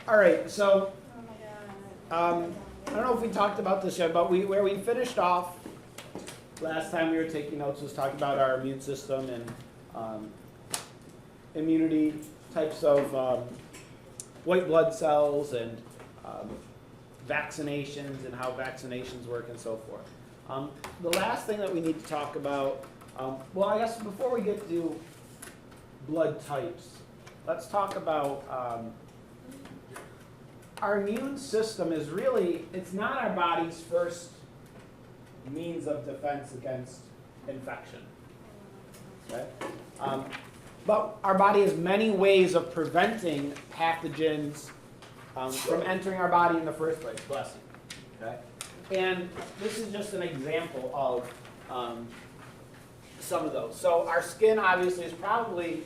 All right, so I don't know if we talked about this yet, but where we finished off last time we were taking notes was talking about our immune system and immunity, types of white blood cells and vaccinations and how vaccinations work and so forth. The last thing that we need to talk about, well, I guess before we get to blood types, let's talk about our immune system is really, it's not our body's first means of defense against infection. Okay? But our body has many ways of preventing pathogens from entering our body in the first place. Bless you. Okay? And this is just an example of some of those. So our skin obviously is probably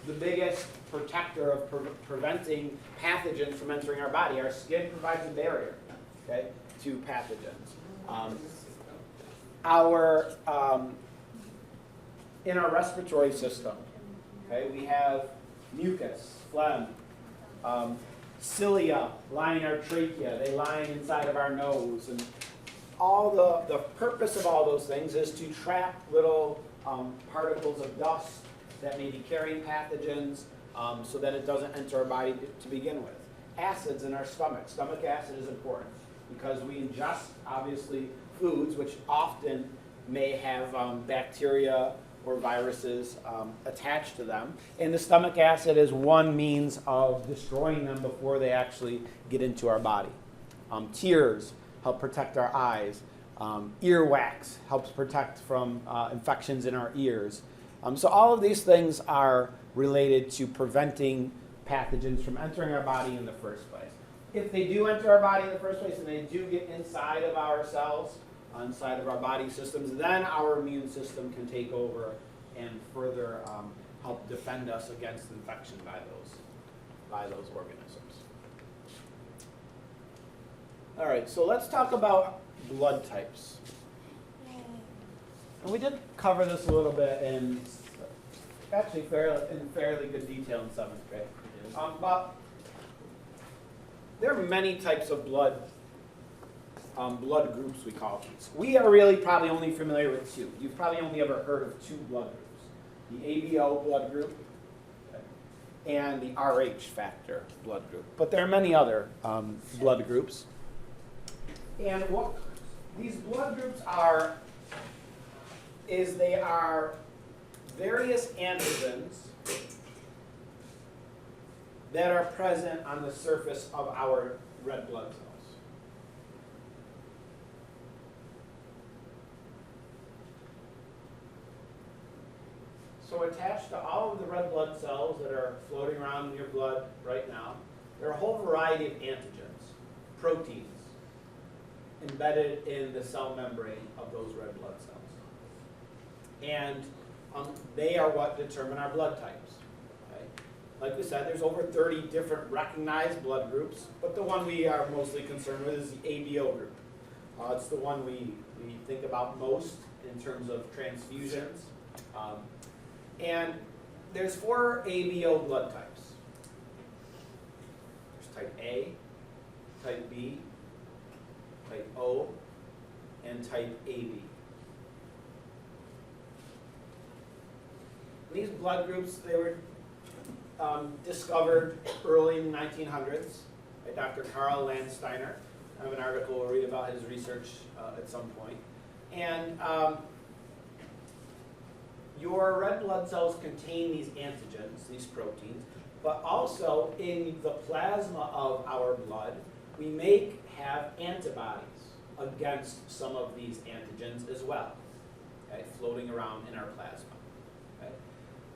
the biggest protector of preventing pathogens from entering our body. Our skin provides a barrier, okay, to pathogens. In our respiratory system, okay, we have mucus, phlegm, cilia lining our trachea. They line inside of our nose, and all the purpose of all those things is to trap little particles of dust that may be carrying pathogens, so that it doesn't enter our body to begin with. Acids in our stomach. Stomach acid is important because we ingest, obviously, foods which often may have bacteria or viruses attached to them. And the stomach acid is one means of destroying them before they actually get into our body. Tears help protect our eyes. Earwax helps protect from infections in our ears. So all of these things are related to preventing pathogens from entering our body in the first place. If they do enter our body in the first place and they do get inside of our cells, inside of our body systems, then our immune system can take over and further help defend us against infection by those organisms. All right, so let's talk about blood types. And we did cover this a little bit in actually fairly good detail in 7th grade. But there are many types of blood groups, we call these. We are really probably only familiar with 2. You've probably only ever heard of 2 blood groups. The ABO blood group and the Rh factor blood group. But there are many other blood groups. And what these blood groups are is they are various antigens that are present on the surface of our red blood cells. So attached to all of the red blood cells that are floating around in your blood right now, there are a whole variety of antigens, proteins, embedded in the cell membrane of those red blood cells. And they are what determine our blood types. Okay? Like we said, there's over 30 different recognized blood groups, but the one we are mostly concerned with is the ABO group. It's the one we think about most in terms of transfusions. And there's 4 ABO blood types. There's type A, type B, type O, and type AB. These blood groups, they were discovered early in the 1900s by Dr. Karl Landsteiner. I have an article we'll read about his research at some point. And your red blood cells contain these antigens, these proteins, but also in the plasma of our blood, we may have antibodies against some of these antigens as well, okay, floating around in our plasma. Okay?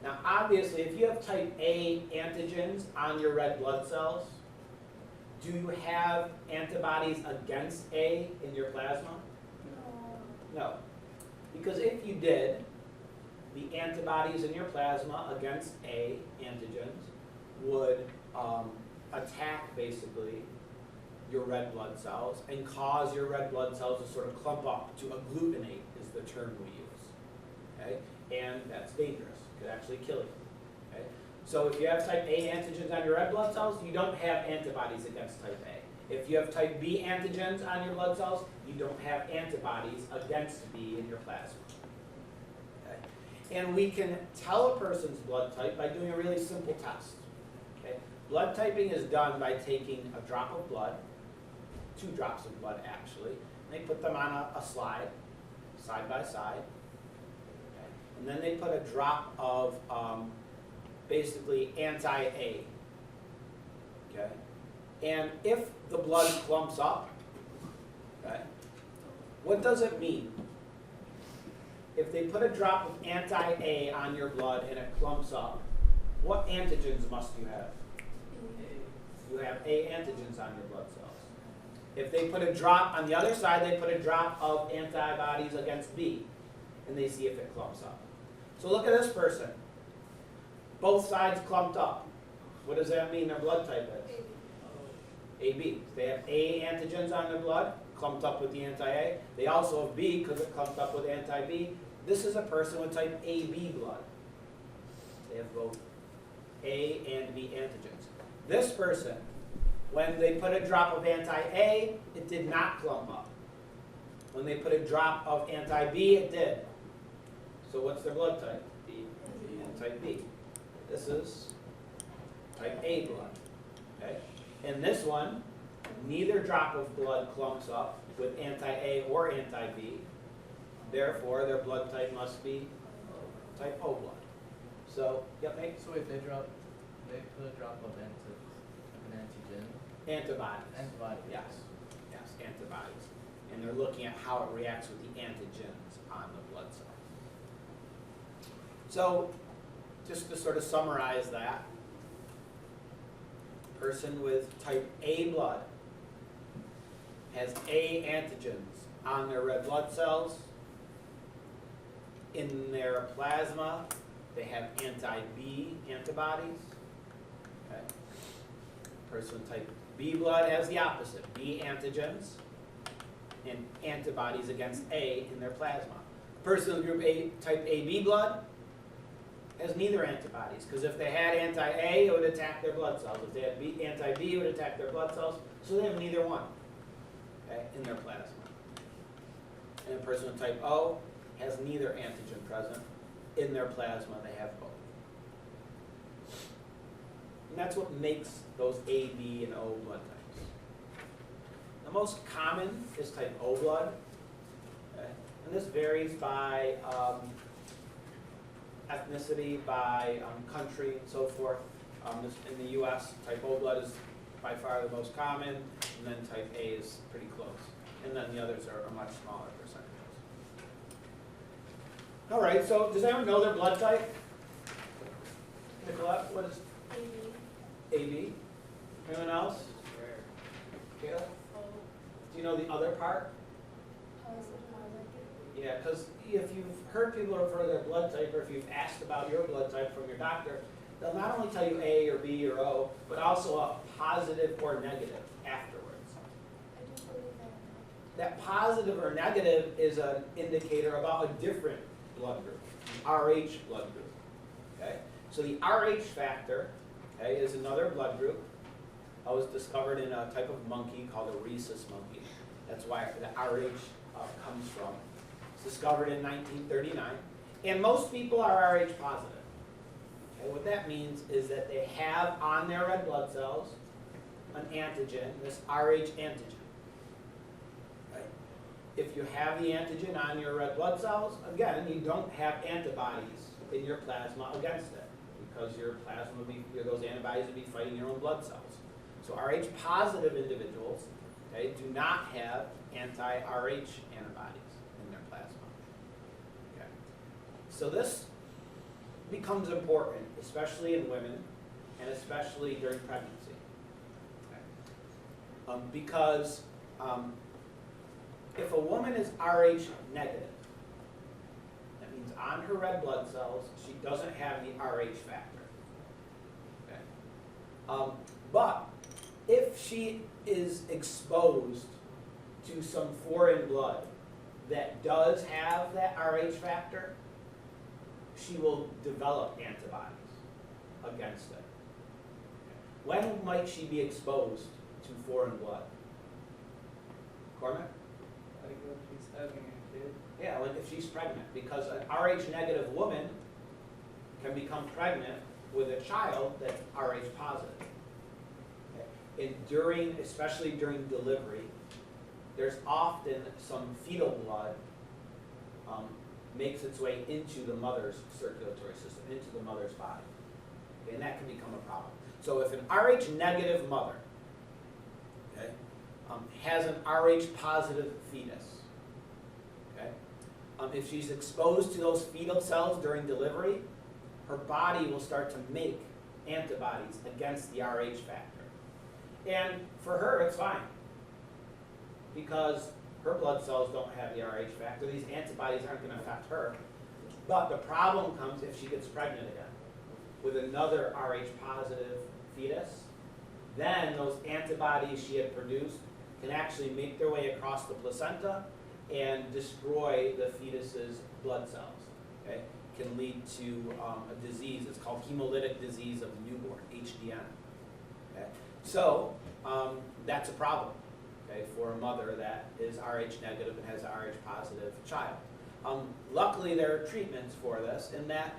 Now, obviously, if you have type A antigens on your red blood cells, do you have antibodies against A in your plasma? No. Because if you did, the antibodies in your plasma against A antigens would attack, basically, your red blood cells and cause your red blood cells to sort of clump up. To agglutinate is the term we use. Okay? And that's dangerous. It could actually kill you. Okay? So if you have type A antigens on your red blood cells, you don't have antibodies against type A. If you have type B antigens on your blood cells, you don't have antibodies against B in your plasma. Okay? And we can tell a person's blood type by doing a really simple test. Okay? Blood typing is done by taking a drop of blood, 2 drops of blood actually, and they put them on a slide, side by side. Okay? And then they put a drop of basically anti-A. Okay? And if the blood clumps up, okay, what does it mean? If they put a drop of anti-A on your blood and it clumps up, what antigens must you have? You have A antigens on your blood cells. If they put a drop on the other side, they put a drop of antibodies against B, and they see if it clumps up. So look at this person. Both sides clumped up. What does that mean their blood type is? AB. They have A antigens on their blood, clumped up with the anti-A. They also have B because it clumped up with anti-B. This is a person with type AB blood. They have both A and B antigens. This person, when they put a drop of anti-A, it did not clump up. When they put a drop of anti-B, it did. So what's their blood type? B and type B. This is type A blood. Okay? In this one, neither drop of blood clumps up with anti-A or anti-B. Therefore, their blood type must be type O blood. So, yep, Nate? So if they put a drop of an antigen. Antibodies. Antibody. Yes. Yes, antibodies. And they're looking at how it reacts with the antigens on the blood cell. So, just to sort of summarize that, person with type A blood has A antigens on their red blood cells. In their plasma, they have anti-B antibodies. Okay. Person with type B blood has the opposite, B antigens and antibodies against A in their plasma. Person with group A, type AB blood has neither antibodies, because if they had anti-A, it would attack their blood cells. If they had anti-B, it would attack their blood cells. So they have neither one, okay, in their plasma. And a person with type O has neither antigen present. In their plasma, they have both. And that's what makes those A, B, and O blood types. The most common is type O blood, okay? And this varies by ethnicity, by country, and so forth. In the U.S., type O blood is by far the most common, and then type A is pretty close. And then the others are much smaller percentages. All right, so does anyone know their blood type? Nicolette, what is AB. AB? Anyone else? Kayla? Do you know the other part? Yeah, because if you've heard people refer to their blood type, or if you've asked about your blood type from your doctor, they'll not only tell you A or B or O, but also a positive or negative afterwards. I do believe That positive or negative is an indicator about a different blood group, RH blood group. Okay? So the RH factor, okay, is another blood group. It was discovered in a type of monkey called a rhesus monkey. That's why the RH comes from. It's discovered in 1939. And most people are Rh positive. Okay, what that means is that they have on their red blood cells an antigen, this Rh antigen. Right? If you have the antigen on your red blood cells, again, you don't have antibodies in your plasma against it, because your plasma would be, those antibodies would be fighting your own blood cells. So Rh positive individuals, okay, do not have anti-Rh antibodies in their plasma. Okay. So this becomes important, especially in women, and especially during pregnancy. Okay. Because if a woman is Rh negative, that means on her red blood cells, she doesn't have the Rh factor. Okay. But if she is exposed to some foreign blood that does have that Rh factor, she will develop antibodies against it. When might she be exposed to foreign blood? Cormac? Like if she's having a kid. Yeah, like if she's pregnant, because an Rh negative woman can become pregnant with a child that's Rh positive. Okay. And especially during delivery, there's often some fetal blood makes its way into the mother's circulatory system, into the mother's body. Okay, and that can become a problem. So if an Rh negative mother, okay, has an Rh positive fetus, okay, if she's exposed to those fetal cells during delivery, her body will start to make antibodies against the Rh factor. And for her, it's fine, because her blood cells don't have the Rh factor. These antibodies aren't going to affect her. But the problem comes if she gets pregnant again with another Rh positive fetus. Then those antibodies she had produced can actually make their way across the placenta and destroy the fetus's blood cells. Okay? Can lead to a disease. It's called hemolytic disease of the newborn, HDN. Okay? So that's a problem, okay, for a mother that is Rh negative and has a Rh positive child. Luckily, there are treatments for this, in that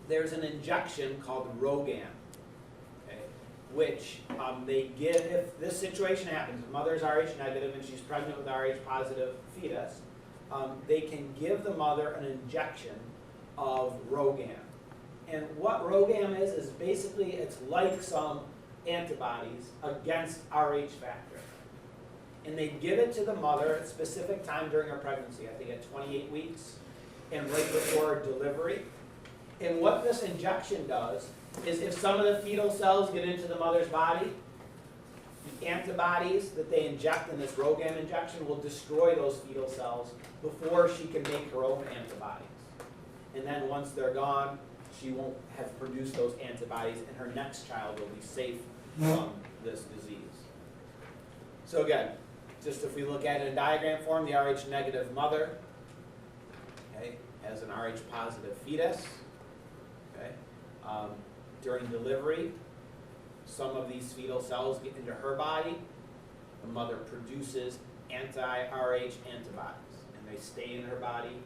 there's an injection called Rogan, okay, which they give if this situation happens. The mother's Rh negative and she's pregnant with Rh positive fetus. They can give the mother an injection of Rogan. And what Rogan is basically it's like some antibodies against Rh factor. And they give it to the mother at a specific time during her pregnancy, I think at 28 weeks and right before delivery. And what this injection does is if some of the fetal cells get into the mother's body, the antibodies that they inject in this Rogan injection will destroy those fetal cells before she can make her own antibodies. And then once they're gone, she won't have produced those antibodies and her next child will be safe from this disease. So again, just if we look at it in diagram form, the Rh negative mother, okay, has an Rh positive fetus. Okay. During delivery, some of these fetal cells get into her body. The mother produces anti-Rh antibodies, and they stay in her body.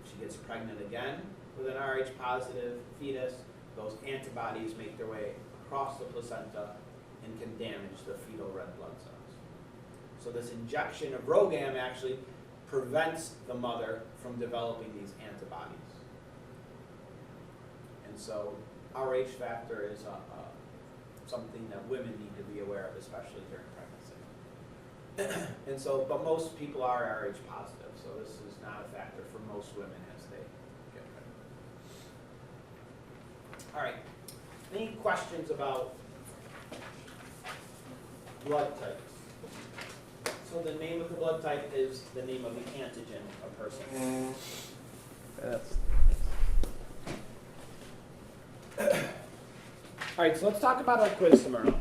If she gets pregnant again with an Rh positive fetus, those antibodies make their way across the placenta and can damage the fetal red blood cells. So this injection of Rogan actually prevents the mother from developing these antibodies. And so Rh factor is something that women need to be aware of, especially during pregnancy. And so, but most people are Rh positive, so this is not a factor for most women as they get pregnant. All right, any questions about blood types? So the name of the blood type is the name of the antigen a person. Yes. All right, so let's talk about our quiz tomorrow.